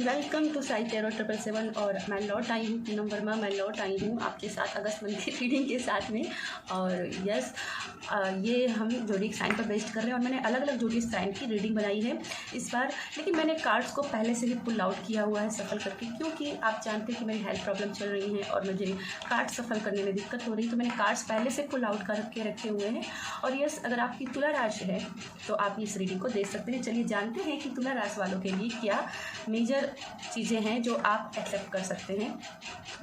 Welcome to Sai tarot 777 और मैं लौट आई हूँ 3 नंबर में। मैं लौट आई हूँ आपके साथ अगस्त मंथ की रीडिंग के साथ में। और यस, ये हम जोडिक साइन पर बेस्ड कर रहे हैं और मैंने अलग अलग जोडिक साइन की रीडिंग बनाई है इस बार। लेकिन मैंने कार्ड्स को पहले से ही पुल आउट किया हुआ है सफल करके, क्योंकि आप जानते हैं कि मेरी हेल्थ प्रॉब्लम चल रही है और मुझे कार्ड सफल करने में दिक्कत हो रही है, तो मैंने कार्ड्स पहले से पुल आउट करके रखे हुए हैं। और यस, अगर आपकी तुला राशि है तो आप इस रीडिंग को देख सकते हैं। चलिए जानते हैं कि तुला राशि वालों के लिए क्या मेजर चीज़ें हैं जो आप एक्सेप्ट कर सकते हैं,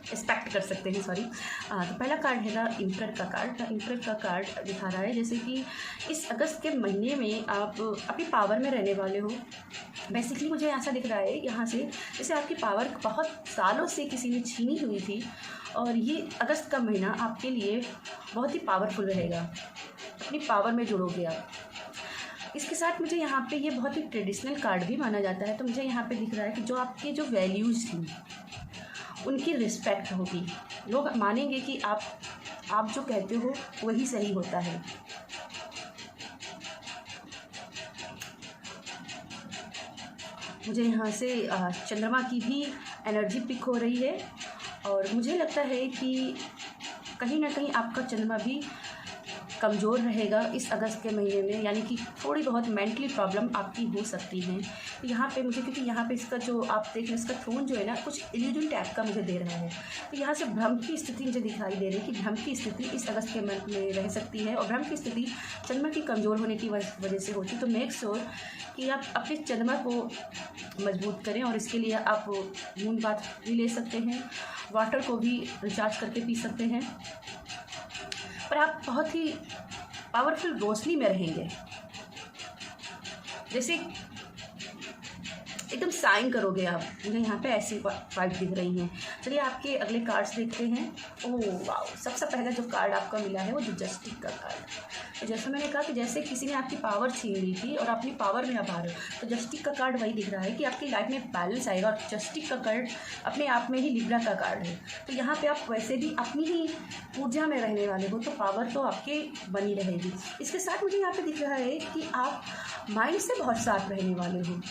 एक्सपेक्ट कर सकते हैं, सॉरी। तो पहला कार्ड है द इम्परर का कार्ड। द इम्परर का कार्ड दिखा रहा है जैसे कि इस अगस्त के महीने में आप अपनी पावर में रहने वाले हो। बेसिकली मुझे ऐसा दिख रहा है यहाँ से, जैसे आपकी पावर बहुत सालों से किसी ने छीनी हुई थी और ये अगस्त का महीना आपके लिए बहुत ही पावरफुल रहेगा। अपनी पावर में जुड़ोगे आप। इसके साथ मुझे यहाँ पे ये बहुत ही ट्रेडिशनल कार्ड भी माना जाता है, तो मुझे यहाँ पे दिख रहा है कि जो आपकी जो वैल्यूज़ थी उनकी रिस्पेक्ट होगी। लोग मानेंगे कि आप जो कहते हो वही सही होता है। मुझे यहाँ से चंद्रमा की भी एनर्जी पिक हो रही है और मुझे लगता है कि कहीं ना कहीं आपका चंद्रमा भी कमज़ोर रहेगा इस अगस्त के महीने में, यानी कि थोड़ी बहुत मेंटली प्रॉब्लम आपकी हो सकती है यहाँ पे मुझे, क्योंकि यहाँ पे इसका जो आप देख रहे हैं इसका टोन जो है ना कुछ इल्यूजन टाइप का मुझे दे रहा है। तो यहाँ से भ्रम की स्थिति मुझे दिखाई दे रही है कि भ्रम की स्थिति इस अगस्त के मंथ में रह सकती है और भ्रम की स्थिति चंद्रमा की कमज़ोर होने की वजह से होती है। तो मेक श्योर कि आप अपने चंद्रमा को मजबूत करें और इसके लिए आप मून बाथ भी ले सकते हैं, वाटर को भी रिचार्ज करके पी सकते हैं, पर आप बहुत ही पावरफुल रोशनी में रहेंगे, जैसे एकदम साइन करोगे आप। मुझे यहाँ पे ऐसी वाइब दिख रही हैं। चलिए आपके अगले कार्ड्स देखते हैं। ओह वाओ, सबसे पहला जो कार्ड आपका मिला है वो द जस्टिस का कार्ड। तो जैसे मैंने कहा कि जैसे किसी ने आपकी पावर छीन ली थी और अपनी पावर में आप आ रहे हो, तो जस्टिस का कार्ड वही दिख रहा है कि आपकी लाइफ में बैलेंस आएगा। और जस्टिस का कार्ड अपने आप में ही लिब्रा का कार्ड है, तो यहाँ पे आप वैसे भी अपनी ही ऊर्जा में रहने वाले हो, तो पावर तो आपके बनी रहेगी। इसके साथ मुझे यहाँ पे दिख रहा है कि आप माइंड से बहुत साफ रहने वाले हो।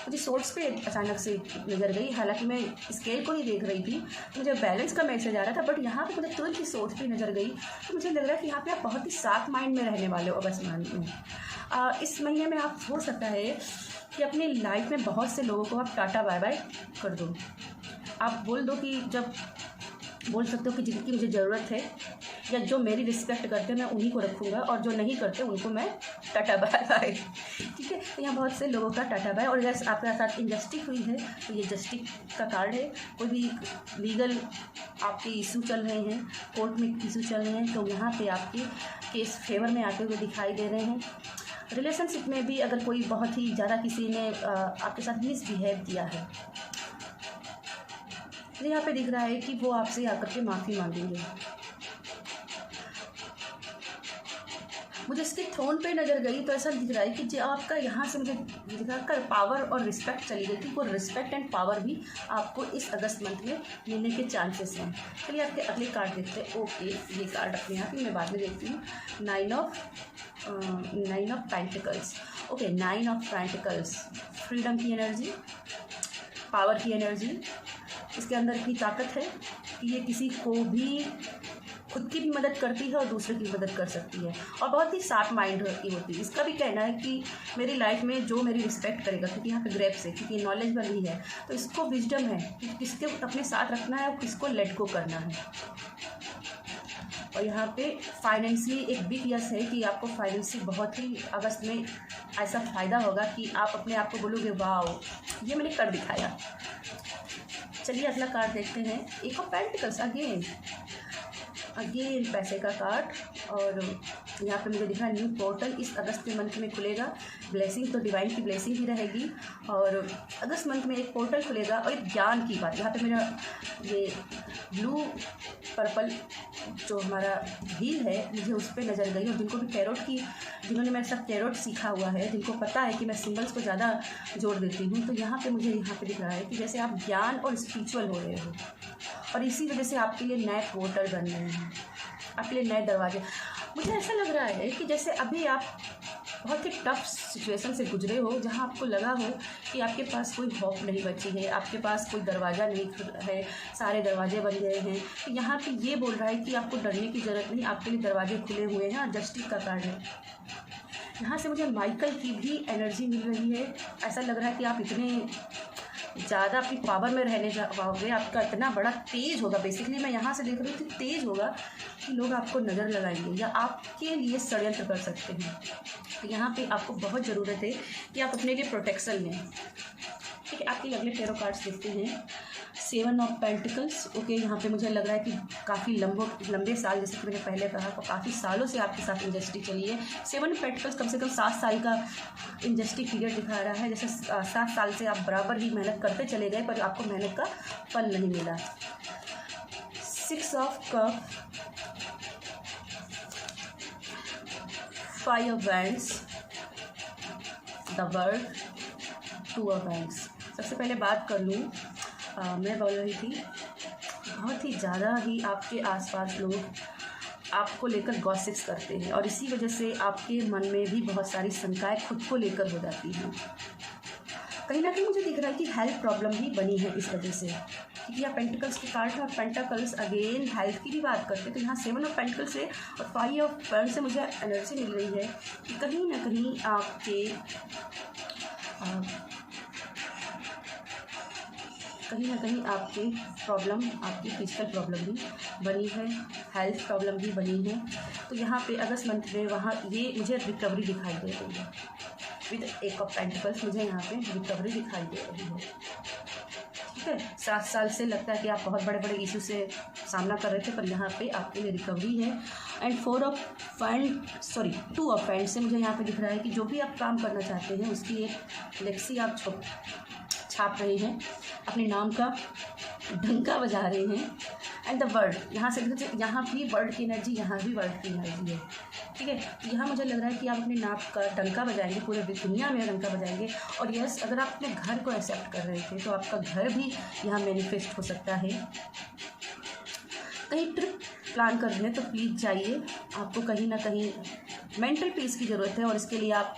मुझे सोर्स पे अचानक से नज़र गई, हालांकि मैं स्केल को ही देख रही थी, तो मुझे बैलेंस का मैसेज आ रहा था, बट यहाँ पे मुझे तुरंत ही सोर्स पे नज़र गई। तो मुझे लग रहा है कि यहाँ पे आप बहुत ही साफ माइंड में रहने वाले हो अगस्त मंथ में। इस महीने में आप हो सकता है कि अपनी लाइफ में बहुत से लोगों को आप टाटा बाय बाय कर दो। आप बोल दो कि जब बोल सकते हो कि जिनकी मुझे ज़रूरत है या जो मेरी रिस्पेक्ट करते हैं मैं उन्हीं को रखूँगा और जो नहीं करते उनको मैं टाटा बाय बाय। ठीक है, तो यहाँ बहुत से लोगों का टाटा बाय। और जैसे आपके साथ इंजस्टिस हुई है तो ये जस्टिस का कार्ड है। कोई भी लीगल आपके इशू चल रहे हैं, कोर्ट में इशू चल रहे हैं, तो यहाँ पे आपके केस फेवर में आते हुए दिखाई दे रहे हैं। रिलेशनशिप में भी अगर कोई बहुत ही ज़्यादा किसी ने आपके साथ मिसबिहेव किया है, तो यहाँ पे दिख रहा है कि वो आपसे आकर के माफ़ी मांगेंगे। मुझे इसके थ्रोन पे नज़र गई तो ऐसा दिख रहा है कि जो आपका यहाँ से मुझे दिखाकर पावर और रिस्पेक्ट चली गई थी, वो रिस्पेक्ट एंड पावर भी आपको इस अगस्त मंथ में मिलने के चांसेस हैं। चलिए आपके अगले कार्ड देखते हैं। ओके, ये कार्ड अपने आप ही मैं बाद में देखती हूँ। 9 of pentacles. Okay, 9 of pentacles, freedom की एनर्जी, पावर की एनर्जी। इसके अंदर इतनी ताकत है कि ये किसी को भी खुद की भी मदद करती है और दूसरे की मदद कर सकती है और बहुत ही शार्प माइंड की होती है। इसका भी कहना है कि मेरी लाइफ में जो मेरी रिस्पेक्ट करेगा, क्योंकि यहाँ पे ग्रेप्स है, क्योंकि नॉलेजबल ही है, तो इसको विजडम है कि किसके अपने साथ रखना है और किसको लेट गो करना है। और यहाँ पे फाइनेंशियली एक बिग यस है कि आपको फाइनेंशियली बहुत ही अगस्त में ऐसा फ़ायदा होगा कि आप अपने आप को बोलोगे वाओ, ये मैंने कर दिखाया। चलिए अगला कार्ड देखते हैं। एक ऑफ पेंटिकल्स, अगेन पैसे का कार्ड और यहाँ पे मुझे दिख रहा है न्यू पोर्टल इस अगस्त के मंथ में खुलेगा। ब्लेसिंग तो डिवाइन की ब्लेसिंग ही रहेगी, और अगस्त मंथ में एक पोर्टल खुलेगा। और एक ज्ञान की बात, यहाँ पे मेरा ये ब्लू पर्पल जो हमारा व्हील है मुझे उस पर नज़र गई। और जिनको भी टैरोट की, जिन्होंने मेरे साथ टैरोट सीखा हुआ है, जिनको पता है कि मैं सिंबल्स को ज़्यादा जोड़ देती हूँ, तो यहाँ पे मुझे यहाँ पे दिख रहा है कि जैसे आप ज्ञान और स्पिरिचुअल हो रहे हो, और इसी वजह से आपके लिए नए पोर्टल बन रहे हैं, आपके लिए नए दरवाजे। मुझे ऐसा लग रहा है कि जैसे अभी आप बहुत ही टफ सिचुएशन से गुजरे हो, जहाँ आपको लगा हो कि आपके पास कोई होप नहीं बची है, आपके पास कोई दरवाज़ा नहीं है, सारे दरवाजे बन गए हैं। तो यहाँ पे ये बोल रहा है कि आपको डरने की ज़रूरत नहीं, आपके लिए दरवाजे खुले हुए हैं। और जस्टिस का कार्ड है यहाँ से, मुझे माइकल की भी एनर्जी मिल रही है। ऐसा लग रहा है कि आप इतने ज़्यादा अपनी पावर में रहने पाओगे, आपका इतना बड़ा तेज होगा। बेसिकली मैं यहाँ से देख रही हूँ कि तेज होगा कि लोग आपको नज़र लगाएंगे या आपके लिए षड्यंत्र कर सकते हैं। तो यहाँ पे आपको बहुत ज़रूरत है कि आप अपने लिए प्रोटेक्शन लें। ठीक है, आपके अगले टैरो कार्ड्स देखते हैं। 7 ऑफ पेंटिकल्स। ओके, यहाँ पे मुझे लग रहा है कि काफ़ी लंबे साल, जैसे कि मैंने पहले कहा, तो काफ़ी सालों से आपके साथ इंडस्ट्री चली है। 7 ऑफ पेंटिकल्स कम से कम 7 साल का इंडस्ट्री पीरियड दिखा रहा है। जैसे 7 साल से आप बराबर ही मेहनत करते चले गए, पर आपको मेहनत का फल नहीं मिला। 6 of cup, 5 of wands, the world, 2 of wands. सबसे पहले बात कर लूँ, मैं बोल रही थी बहुत ही ज़्यादा ही आपके आसपास लोग आपको लेकर गॉसिप्स करते हैं, और इसी वजह से आपके मन में भी बहुत सारी शंकाएं खुद को लेकर हो जाती हैं। कहीं ना कहीं मुझे दिख रहा है कि हेल्थ प्रॉब्लम भी बनी है इस वजह से, क्योंकि यहाँ पेंटिकल्स के कार्ड है और पेंटिकल्स अगेन हेल्थ की भी बात करते हैं। तो यहाँ 7 ऑफ पेंटिकल्स से और 5 ऑफ वैंड्स से मुझे एनर्जी मिल रही है कि कहीं ना कहीं आपके प्रॉब्लम, आपकी फिजिकल प्रॉब्लम भी बनी है, हेल्थ प्रॉब्लम भी बनी है। तो यहाँ पे अगस्त मंथ में वहाँ ये मुझे रिकवरी दिखाई दे रही है। विद 1 ऑफ पेंटिकल्स मुझे यहाँ पे रिकवरी दिखाई दे रही है। ठीक है, 7 साल से लगता है कि आप बहुत बड़े बड़े इशू से सामना कर रहे थे, पर यहाँ पे आपके लिए रिकवरी है। एंड 2 ऑफ फैंड से मुझे यहाँ पे दिख रहा है कि जो भी आप काम करना चाहते हैं उसकी एक लेक्सी आप छाप रहे हैं, अपने नाम का डंका बजा रहे हैं। एंड द वर्ल्ड, यहाँ से यहाँ भी वर्ल्ड की एनर्जी, यहाँ भी वर्ल्ड की एनर्जी है। ठीक है, तो यहाँ मुझे लग रहा है कि आप अपने नाम का डंका बजाएंगे, पूरे दुनिया में डंका बजाएंगे। और यस, अगर आप अपने घर को एक्सेप्ट कर रहे थे तो आपका घर भी यहाँ मैनिफेस्ट हो सकता है। कहीं ट्रिप प्लान कर रहे हैं तो प्लीज़ जाइए, आपको कहीं ना कहीं मेंटल पीस की ज़रूरत है। और इसके लिए आप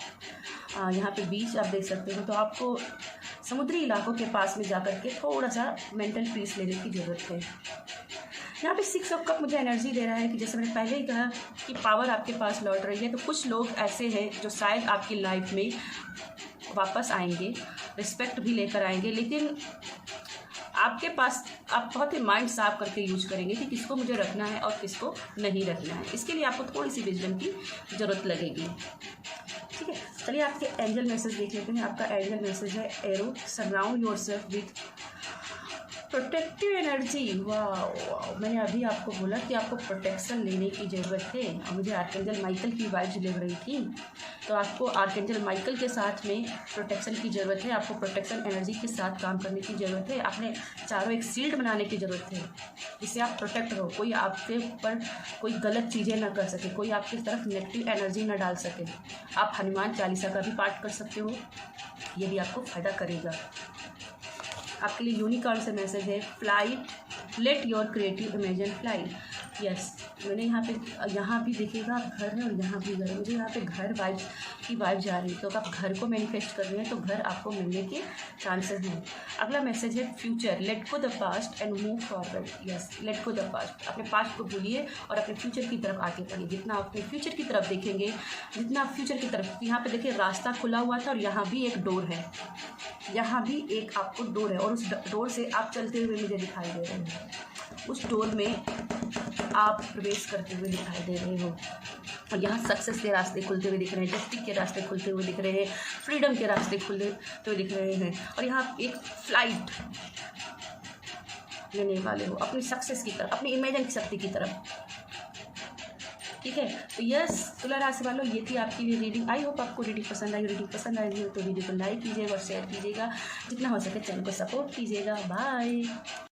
यहाँ पे बीच आप देख सकते हो, तो आपको समुद्री इलाकों के पास में जाकर के थोड़ा सा मेंटल पीस लेने की ज़रूरत है। यहाँ पे 6 ऑफ कप मुझे एनर्जी दे रहा है कि जैसे मैंने पहले ही कहा कि पावर आपके पास लौट रही है। तो कुछ लोग ऐसे हैं जो शायद आपकी लाइफ में वापस आएंगे, रिस्पेक्ट भी लेकर आएंगे, लेकिन आपके पास आप बहुत ही माइंड साफ करके यूज करेंगे कि किसको मुझे रखना है और किसको नहीं रखना है। इसके लिए आपको थोड़ी सी विजडम की ज़रूरत लगेगी। ठीक है, चलिए आपके एंजल मैसेज देख लेते हैं। आपका एंजल मैसेज है arrow, surround yourself with protective energy. वाह, मैंने अभी आपको बोला कि आपको प्रोटेक्शन लेने की ज़रूरत है, और मुझे आर्कएंजल माइकल की वाइब्स लग रही थी। तो आपको आर्कएंजल माइकल के साथ में प्रोटेक्शन की ज़रूरत है, आपको प्रोटेक्शन एनर्जी के साथ काम करने की ज़रूरत है। आपने चारों एक शील्ड बनाने की ज़रूरत है, जिससे आप प्रोटेक्ट हो, कोई आपके ऊपर कोई गलत चीज़ें ना कर सके, कोई आपकी तरफ नेगेटिव एनर्जी ना डाल सके। आप हनुमान चालीसा का भी पाठ कर सकते हो, ये भी आपको फ़ायदा करेगा। आपके लिए यूनिकॉर्न से मैसेज है, flight, let your creative imagine fly. Yes, मैंने यहाँ भी देखिएगा घर है और यहाँ भी घर है। मुझे यहाँ पे घर की वाइब जा रही है। तो आप घर को मैनिफेस्ट कर रहे हैं तो घर आपको मिलने के चांसेस हैं। अगला मैसेज है future, let go the past and move forward. Yes, let go the past, अपने पास्ट को भूलिए और अपने फ्यूचर की तरफ आगे बढ़िए। जितना आप अपने फ्यूचर की तरफ देखेंगे, जितना आप फ्यूचर की तरफ, यहाँ पे देखिए रास्ता खुला हुआ था और यहाँ भी एक डोर है, यहाँ भी एक आपको डोर है, और उस डोर से आप चलते हुए मुझे दिखाई दे रहे हैं। उस डोर में आप प्रवेश करते हुए दिखाई दे रहे हो, और यहाँ सक्सेस के रास्ते खुलते हुए दिख रहे हैं, जस्टिस के रास्ते खुलते हुए दिख रहे हैं, फ्रीडम के रास्ते खुलते हुए दिख रहे हैं। और यहाँ एक फ्लाइट लेने वाले हो अपनी सक्सेस की तरफ, अपनी इमेजिन शक्ति की तरफ। ठीक है। तो यस तुला राशि वालों, ये थी आपकी लिए रीडिंग। आई होप आपको रीडिंग पसंद आई। रीडिंग पसंद आई हो तो वीडियो को लाइक कीजिएगा और शेयर कीजिएगा, जितना हो सके चैनल को सपोर्ट कीजिएगा। बाय।